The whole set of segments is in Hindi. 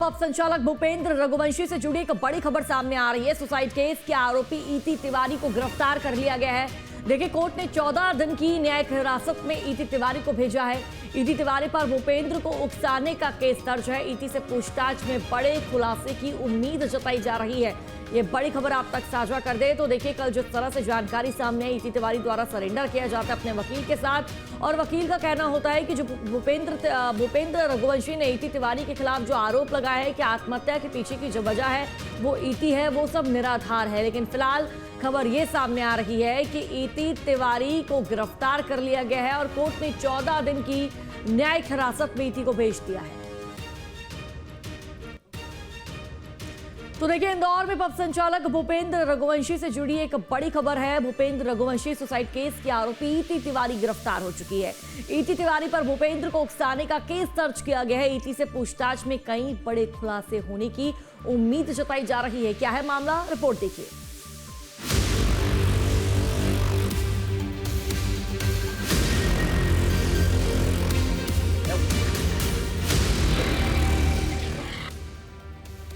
पब संचालक भूपेंद्र रघुवंशी से जुड़ी एक बड़ी खबर सामने आ रही है। सुसाइड केस के आरोपी इति तिवारी को गिरफ्तार कर लिया गया है। देखिए, कोर्ट ने 14 दिन की न्यायिक हिरासत में इति तिवारी को भेजा है। इति तिवारी पर भूपेंद्र को उकसाने का केस दर्ज है। इति से पूछताछ में बड़े खुलासे की उम्मीद जताई जा रही है। ये बड़ी खबर आप तक साझा कर दे तो देखिए, कल जिस तरह से जानकारी सामने आई, इति तिवारी द्वारा सरेंडर किया जाता है अपने वकील के साथ, और वकील का कहना होता है कि जो भूपेंद्र रघुवंशी ने इति तिवारी के खिलाफ जो आरोप लगाया है कि आत्महत्या के पीछे की जो वजह है वो इति है, वो सब निराधार है। लेकिन फिलहाल खबर ये सामने आ रही है कि इति तिवारी को गिरफ्तार कर लिया गया है और कोर्ट ने 14 दिन की न्यायिक हिरासत में इति को भेज दिया है। तो देखिए, इंदौर में पब संचालक भूपेंद्र रघुवंशी से जुड़ी एक बड़ी खबर है। भूपेंद्र रघुवंशी सुसाइड केस की आरोपी इति तिवारी गिरफ्तार हो चुकी है। इति तिवारी पर भूपेंद्र को उकसाने का केस दर्ज किया गया है। इति से पूछताछ में कई बड़े खुलासे होने की उम्मीद जताई जा रही है। क्या है मामला, रिपोर्ट देखिए।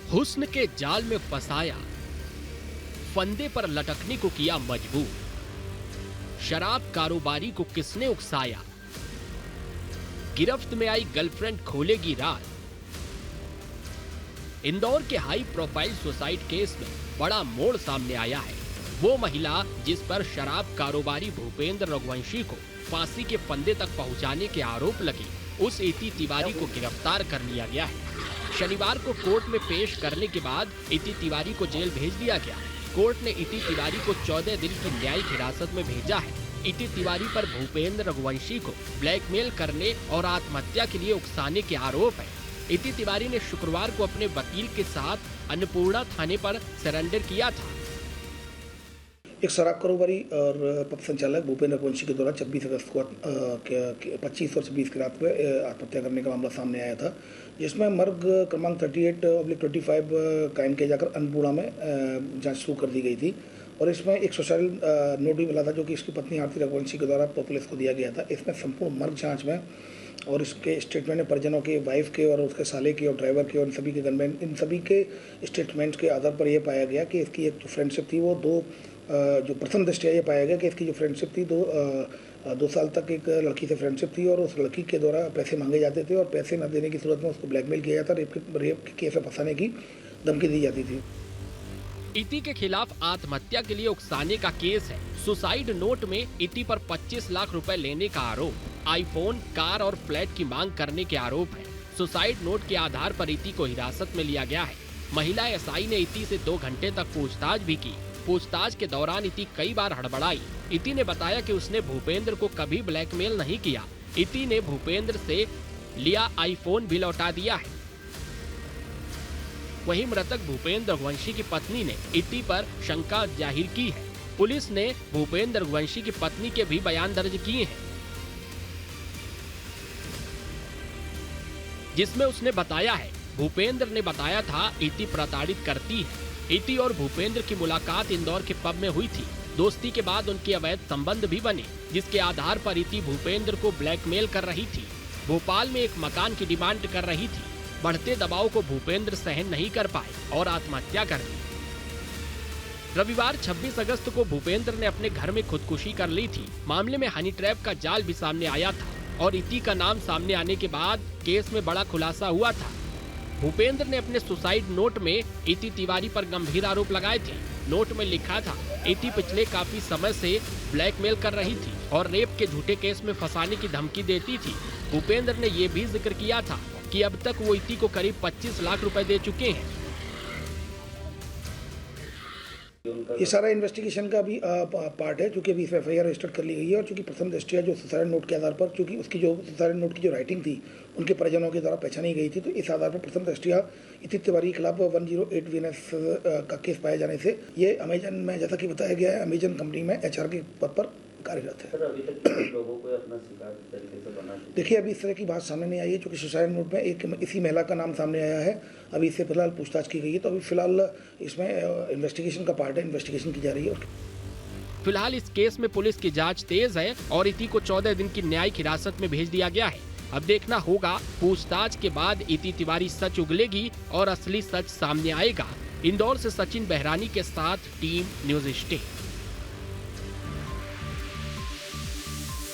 हुस्न के जाल में फंसाया, फंदे पर लटकने को किया मजबूर, शराब कारोबारी को किसने उकसाया, गिरफ्त में आई गर्लफ्रेंड खोलेगी राज। इंदौर के हाई प्रोफाइल सुसाइड केस में बड़ा मोड़ सामने आया है। वो महिला जिस पर शराब कारोबारी भूपेंद्र रघुवंशी को फांसी के फंदे तक पहुंचाने के आरोप लगे, उस इति तिवारी को गिरफ्तार कर लिया गया है। शनिवार को कोर्ट में पेश करने के बाद इति तिवारी को जेल भेज दिया गया। कोर्ट ने इति तिवारी को 14 दिन की न्यायिक हिरासत में भेजा है। इति तिवारी पर भूपेंद्र रघुवंशी को ब्लैकमेल करने और आत्महत्या के लिए उकसाने के आरोप है। इति तिवारी ने शुक्रवार को अपने वकील के साथ अन्नपूर्णा थाने पर सरेंडर किया था। एक शराब कारोबारी और पब संचालक भूपेंद्र रघुवंशी के द्वारा 26 अगस्त को 25 और 26 की रात को आत्महत्या करने का मामला सामने आया था, जिसमें मर्ग क्रमांक 38/25 कायम किया जाकर अन्नपूर्णा में जांच शुरू कर दी गई थी। और इसमें एक सुसाइड नोट भी मिला था, जो कि इसकी पत्नी आरती रघुवंशी के द्वारा पुलिस को दिया गया था। इसमें संपूर्ण मर्ग जाँच में और इसके स्टेटमेंट में परिजनों के, वाइफ के और उसके साले के और ड्राइवर के और इन सभी के गनमैन, इन सभी के स्टेटमेंट के आधार पर यह पाया गया कि इसकी एक जो फ्रेंडशिप थी वो जो प्रथम दृष्टया ये पाया गया कि इसकी जो फ्रेंडशिप थी 2 साल तक एक लड़की से फ्रेंडशिप थी और उस लड़की के द्वारा पैसे मांगे जाते थे और पैसे न देने की सूरत में उसको ब्लैकमेल किया जाता, रेप के केस में फंसाने की धमकी दी जाती थी। इति के खिलाफ आत्महत्या के लिए उकसाने का केस है। सुसाइड नोट में इति पर 25 लाख रुपए लेने का आरोप, आईफोन, कार और फ्लैट की मांग करने के आरोप है। सुसाइड नोट के आधार पर इति को हिरासत में लिया गया है। महिला एसआई ने इति से 2 घंटे तक पूछताछ भी की। पूछताछ के दौरान इति कई बार हड़बड़ाई। इति ने बताया कि उसने भूपेंद्र को कभी ब्लैकमेल नहीं किया। इति ने भूपेंद्र से लिया आईफोन भी लौटा दिया है। वहीं मृतक भूपेंद्र रघुवंशी की पत्नी ने इति पर शंका जाहिर की है। पुलिस ने भूपेंद्र रघुवंशी की पत्नी के भी बयान दर्ज किए हैं, जिसमें उसने बताया है, भूपेंद्र ने बताया था इति प्रताड़ित करती है। इति और भूपेंद्र की मुलाकात इंदौर के पब में हुई थी। दोस्ती के बाद उनके अवैध संबंध भी बने, जिसके आधार पर इति भूपेंद्र को ब्लैकमेल कर रही थी। भोपाल में एक मकान की डिमांड कर रही थी। बढ़ते दबाव को भूपेंद्र सहन नहीं कर पाए और आत्महत्या कर ली। रविवार 26 अगस्त को भूपेंद्र ने अपने घर में खुदकुशी कर ली थी। मामले में हनी ट्रैप का जाल भी सामने आया था और इति का नाम सामने आने के बाद केस में बड़ा खुलासा हुआ था। भूपेंद्र ने अपने सुसाइड नोट में इति तिवारी पर गंभीर आरोप लगाए थे। नोट में लिखा था, इति पिछले काफी समय से ब्लैकमेल कर रही थी और रेप के झूठे केस में फंसाने की धमकी देती थी। भूपेंद्र ने यह भी जिक्र किया था कि अब तक वो इति को करीब 25 लाख रुपए दे चुके हैं। ये सारा इन्वेस्टिगेशन का भी पार्ट है, क्योंकि अभी FIR रजिस्टर कर ली गई है और चूंकि प्रथम दृष्टया जो सुसाइड नोट के आधार पर, चूंकि उसकी जो सुसाइड नोट की जो राइटिंग थी उनके परिजनों के द्वारा पहचानी गई थी, तो इस आधार पर प्रथम दृष्टया इति तिवारी के खिलाफ 108 VNS का केस पाए जाने से ये अमेजन में, जैसा कि बताया गया है, अमेजन कंपनी में HR के पद पर कार्यरत है। सर, अभी तक लोगों को अपना शिकार इस तरीके से बना, देखिए, अभी इस तरह की बात सामने नहीं आई है, क्योंकि सुसाइड नोट में एक इसी महिला का नाम सामने आया है। अभी इससे फिलहाल पूछताछ की गई है, तो अभी फिलहाल इसमें इन्वेस्टिगेशन का पार्ट है, इन्वेस्टिगेशन की जा रही है। फिलहाल इस केस में पुलिस की जांच तेज है और इति को 14 दिन की न्यायिक हिरासत में भेज दिया गया है। अब देखना होगा पूछताछ के बाद इति तिवारी सच उगलेगी और असली सच सामने आएगा। इंदौर से सचिन बहरानी के साथ टीम न्यूज 18।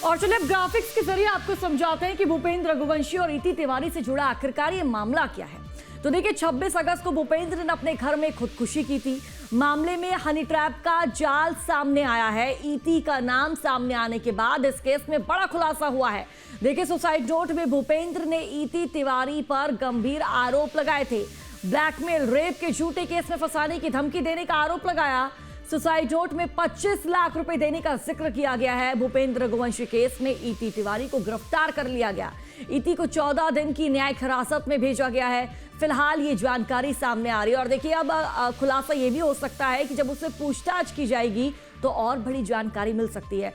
और चलिए अब ग्राफिक्स के जरिए आपको समझाते हैं कि भूपेंद्र रघुवंशी और इति तिवारी से जुड़ा आखिरकार ये मामला क्या है। तो देखिए 26 अगस्त को भूपेंद्र ने अपने घर में खुदकुशी की थी। मामले में हनी ट्रैप का जाल सामने आया है। इति का नाम सामने आने के बाद इस केस में बड़ा खुलासा हुआ है। देखिए सुसाइड नोट में भूपेंद्र ने इति तिवारी पर गंभीर आरोप लगाए थे। ब्लैकमेल, रेप के झूठे केस में फंसाने की धमकी देने का आरोप लगाया। सुसाइड नोट में 25 लाख रुपए देने का जिक्र किया गया है। भूपेंद्र रघुवंशी केस में इति तिवारी को गिरफ्तार कर लिया गया। इति को 14 दिन की न्यायिक हिरासत में भेजा गया है। फिलहाल ये जानकारी सामने आ रही है और देखिए अब खुलासा ये भी हो सकता है कि जब उससे पूछताछ की जाएगी तो और बड़ी जानकारी मिल सकती है।